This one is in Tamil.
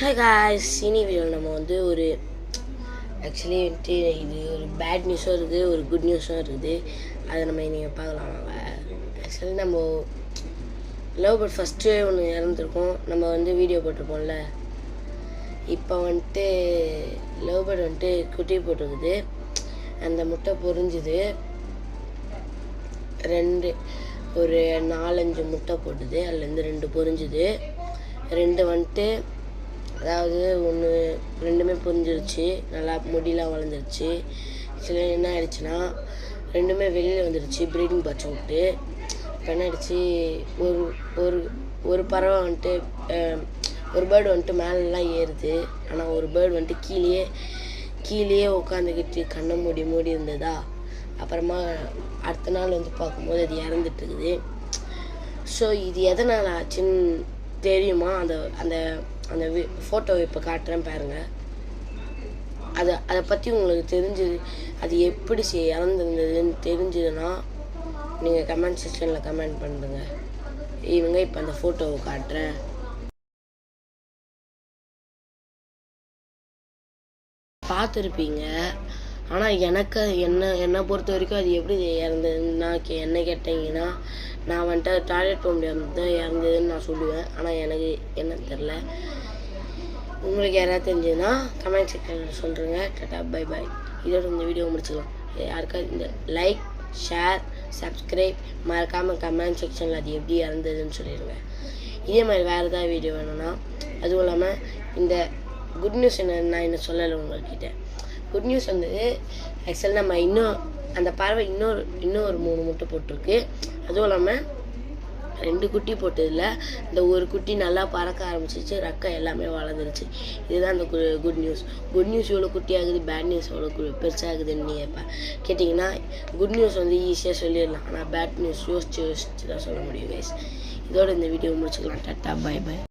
Hi guys, இனி வீடியோவில் நம்ம வந்து ஒரு ஆக்சுவலி வந்துட்டு இது ஒரு பேட் நியூஸும் இருக்குது, ஒரு குட் நியூஸும் இருக்குது. அதை நம்ம நீங்கள் பார்க்கலாம். ஆக்சுவலி நம்ம லவ் பேர்ட் ஃபஸ்ட்டு ஒன்று இறந்துருக்கோம். நம்ம வந்து வீடியோ போட்டிருப்போம்ல. இப்போ வந்துட்டு லவ் பேர்ட் வந்துட்டு குட்டி போட்டிருக்குது. அந்த முட்டை பொரிஞ்சுது. ஒரு 4-5 முட்டை போட்டுது. அதுலேருந்து 2 பொரிஞ்சுது. 2 வந்துட்டு அதாவது ரெண்டுமே புரிஞ்சிருச்சு. நல்லா முடியெலாம் வளர்ந்துருச்சு. சில என்ன ஆயிடுச்சுன்னா 2மே வெளியில் வந்துடுச்சு ப்ரீடிங் பச்சை விட்டு. இப்போ என்ன ஆயிடுச்சு, ஒரு பறவை வந்துட்டு ஒரு பேர்டு வந்துட்டு மேலெலாம் ஏறுது. ஆனால் ஒரு பேர்டு வந்துட்டு கீழேயே உட்காந்துக்கிட்டு கண்ணை மூடி இருந்ததா. அப்புறமா அடுத்த நாள் வந்து பார்க்கும்போது அது இறந்துட்டுருக்குது. ஸோ இது எதனால் ஆச்சுன்னு தெரியுமா? அந்த ஃபோட்டோவை இப்போ காட்டுறேன் பாருங்கள். அதை பற்றி உங்களுக்கு தெரிஞ்சது, அது எப்படி இறந்துருந்ததுன்னு தெரிஞ்சதுன்னா நீங்கள் கமெண்ட் செக்ஷனில் கமெண்ட் பண்ணுங்க. இவங்க இப்போ அந்த ஃபோட்டோவை காட்டுறேன். பார்த்துருப்பீங்க. ஆனால் என்னை பொறுத்த வரைக்கும் அது எப்படி இறந்ததுன்னா என்ன கேட்டிங்கன்னா, நான் வந்துட்டு டாய்லெட் போக முடியாமல் தான் இறந்ததுன்னு நான் சொல்லுவேன். ஆனால் எனக்கு என்னன்னு தெரில. உங்களுக்கு யாராவது தெரிஞ்சதுன்னா கமெண்ட் செக்ஷனில் சொல்கிறேங்க. Tata bye bye. இதோட இந்த வீடியோ முடிச்சுக்கலாம். யாருக்காவது இந்த லைக், ஷேர், சப்ஸ்கிரைப் மறக்காமல் கமெண்ட் செக்ஷனில் அது எப்படி இறந்ததுன்னு சொல்லிடுங்க. இதே மாதிரி வேறு ஏதாவது வீடியோ வேணும்னா, அதுவும் இல்லாமல் இந்த குட் நியூஸ் நான் இன்னும் சொல்லலை உங்கள்கிட்ட. குட் நியூஸ் வந்து ஆக்சுவலி நம்ம அந்த பறவை இன்னும் ஒரு 3 முட்டை போட்டிருக்கு. அதுவும் இல்லாமல் 2 குட்டி போட்டதில்ல. இந்த ஒரு குட்டி நல்லா பறக்க ஆரம்பிச்சிச்சு. ரெக்கை எல்லாமே வளர்ந்துருச்சு. இதுதான் அந்த குட் நியூஸ். குட் நியூஸ் எவ்வளோ குட்டியாகுது, பேட் நியூஸ் எவ்வளோ பெருசாகுதுன்னு நீங்கள் கேட்டிங்கன்னா, குட் நியூஸ் வந்து ஈஸியாக சொல்லிடலாம். ஆனால் பேட் நியூஸ் யோசிச்சு தான் சொல்ல முடியும் கைஸ். இதோட இந்த வீடியோ முடிச்சுக்கலாம். Tata bye bye.